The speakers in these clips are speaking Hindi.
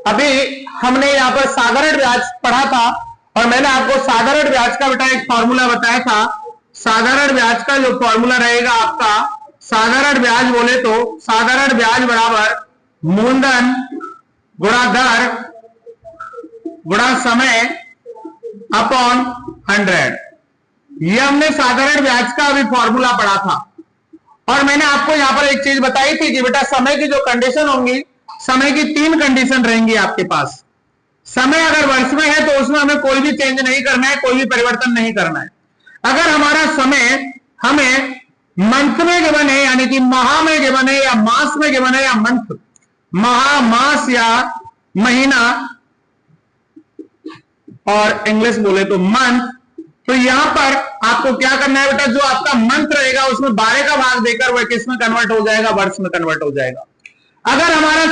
अभी हमने यहाँ पर साधारण ब्याज पढ़ा था और मैंने आपको साधारण ब्याज का बेटा एक फॉर्मूला बताया था। साधारण ब्याज का जो फॉर्मूला रहेगा आपका, साधारण ब्याज बोले तो साधारण ब्याज बराबर मूलधन गुणा दर गुणा समय अपॉन 100। ये हमने साधारण ब्याज का अभी फॉर्मूला पढ़ा था और मैंने आपको यहां पर एक चीज बताई थी कि बेटा समय की जो कंडीशन होंगी, समय की 3 कंडीशन रहेंगी आपके पास। समय अगर वर्ष में है तो उसमें हमें कोई भी चेंज नहीं करना है, कोई भी परिवर्तन नहीं करना है। अगर हमारा समय हमें मंथ में गिवन है, यानी कि माह में गिवन है या मास में गिवन है, या मंथ माह मास या महीना और इंग्लिश बोले तो मंथ, तो यहां पर आपको क्या करना है बेटा, जो आपका मंथ रहेगा उसमें 12 का भाग देकर वह किस में कन्वर्ट हो जाएगा, वर्ष में कन्वर्ट हो जाएगा। अगर हमारा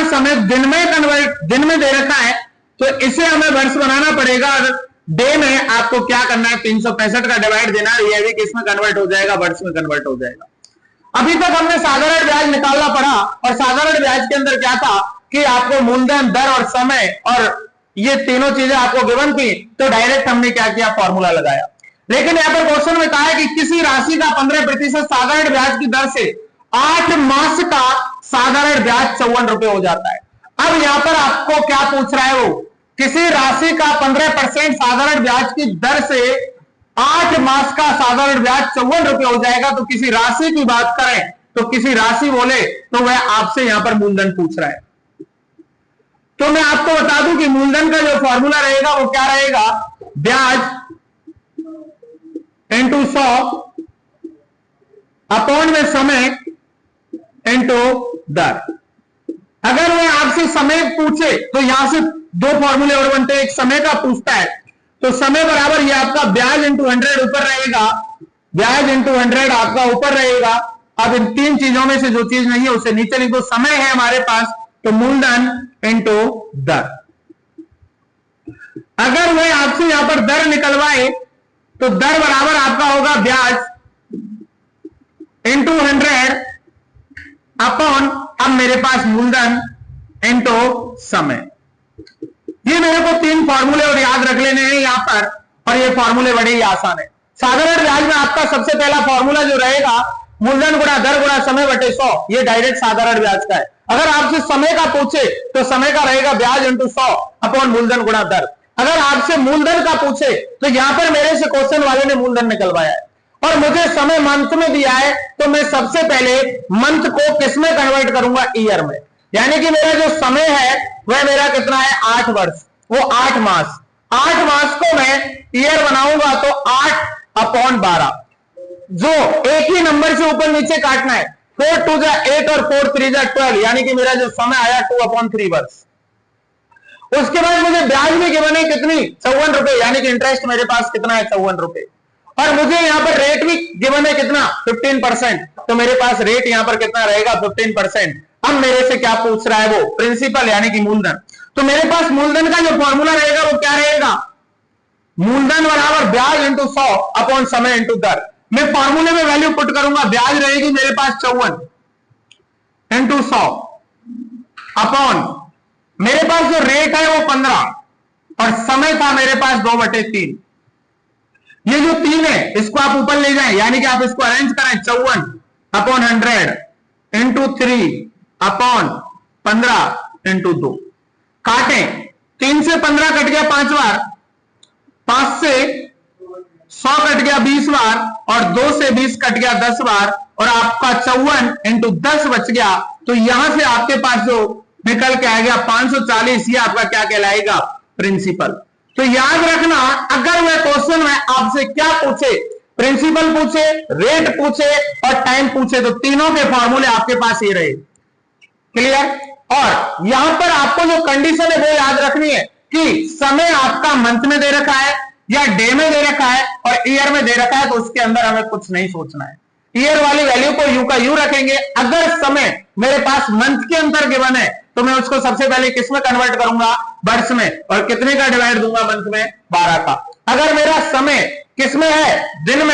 समय दिन में दे रखा है तो इसे हमें वर्ष बनाना पड़ेगा। डे में आपको क्या करना है, 365 का डिवाइड देना है, यह भी किस में कन्वर्ट हो जाएगा, वर्ष में कन्वर्ट हो जाएगा। अभी तक हमने साधारण ब्याज निकालना पड़ा और साधारण ब्याज के अंदर क्या था कि आपको मूलधन, दर और समय और ये तीनों चीजें आपको गिवन थी, तो डायरेक्ट हमने क्या किया, फॉर्मूला लगाया। लेकिन यहां पर क्वेश्चन में कहा है कि किसी राशि का 15% साधारण ब्याज की दर से 8 मास का साधारण ब्याज 54 रुपए हो जाता है। अब यहां पर आपको क्या पूछ रहा है, वो किसी राशि का 15% साधारण ब्याज की दर से 8 मास का साधारण ब्याज 54 रुपए हो जाएगा। तो किसी राशि की बात करें तो किसी राशि बोले तो वह आपसे यहां पर मूलधन पूछ रहा है। तो मैं आपको बता दूं कि मूलधन का जो फॉर्मूला रहेगा वो क्या रहेगा, ब्याज इंटू 100 अपॉन में समय इंटू दर। अगर वह आपसे समय पूछे तो यहां से 2 फॉर्मूले और बनते हैं। एक समय का पूछता है तो समय बराबर ये आपका ब्याज इंटू 100 ऊपर रहेगा, ब्याज इंटू 100 आपका ऊपर रहेगा। अब इन 3 चीजों में से जो चीज नहीं है उसे नीचे लिखो। समय है हमारे पास तो मूलधन इंटू दर। अगर वह आपसे यहां पर दर निकलवाए तो दर बराबर आपका होगा ब्याज इंटू 100 अपॉन, अब मेरे पास मूलधन इंटू समय। ये मेरे को 3 फॉर्मूले और याद रख लेने हैं यहां पर, और ये फॉर्मूले बड़े ही आसान है। साधारण ब्याज में आपका सबसे पहला फॉर्मूला जो रहेगा मूलधन गुणा दर गुणा समय बटे 100, ये डायरेक्ट साधारण ब्याज का है। अगर आपसे समय का पूछे तो समय का रहेगा ब्याज इंटू 100 अपॉन मूलधन गुणा दर। अगर आपसे मूलधन का पूछे तो यहां पर मेरे से क्वेश्चन वाले ने मूलधन निकलवाया है और मुझे समय मंथ में दिया है, तो मैं सबसे पहले मंथ को किस में कन्वर्ट करूंगा, ईयर में। यानी कि मेरा जो समय है वह मेरा कितना है, 8 वर्ष, वो 8 मास। 8 मास को मैं ईयर बनाऊंगा तो 8 अपॉन 12, जो एक ही नंबर से ऊपर नीचे काटना है। 4 2 जा 8 और 4 3 जा 12, यानी कि मेरा जो समय आया 2/3 वर्ष। उसके बाद मुझे ब्याज में गिवन है कितनी, 54 रुपए, यानी कि इंटरेस्ट मेरे पास कितना है, 54 रुपए। और मुझे यहां पर रेट भी गिवन है कितना, 15%, तो मेरे पास रेट यहां पर कितना रहेगा, 15%। अब मेरे से क्या पूछ रहा है, वो प्रिंसिपल यानी कि मूलधन। तो मेरे पास मूलधन का जो फॉर्मूला रहेगा वो क्या रहेगा, मूलधन बराबर ब्याज इंटू 100 अपॉन समय इंटू दर। मैं फॉर्मूले में वैल्यू पुट करूंगा, ब्याज रहेगी मेरे पास 54 इंटू 100 अपॉन मेरे पास जो रेट है वो 15 और समय था मेरे पास 2/3। ये जो 3 है इसको आप ऊपर ले जाएं, यानी कि आप इसको अरेंज करें, 54 अपॉन 100 इंटू 3 अपॉन 15 इंटू 2। काटें, 3 से 15 कट गया 5 बार, 5 से 100 कट गया 20 बार, और 2 से 20 कट गया 10 बार, और आपका 54 इंटू 10 बच गया। तो यहां से आपके पास जो निकल के आएगा 540, ये आपका क्या कहलाएगा, प्रिंसिपल। तो याद रखना, अगर वह क्वेश्चन में आपसे क्या पूछे, प्रिंसिपल पूछे, रेट पूछे और टाइम पूछे, तो तीनों के फॉर्मूले आपके पास ही रहे। क्लियर। और यहां पर आपको जो कंडीशन है वो याद रखनी है कि समय आपका मंथ में दे रखा है या डे में दे रखा है और ईयर में दे रखा है, तो उसके अंदर हमें कुछ नहीं सोचना है। ईयर वाली वैल्यू को यू का यू रखेंगे। अगर समय मेरे पास मंथ के अंदर गिवन है तो मैं उसको सबसे पहले किस में कन्वर्ट करूंगा, वर्ष में, और कितने का डिवाइड दूंगा मंथ में, 12 का। अगर मेरा समय किस में है, दिन में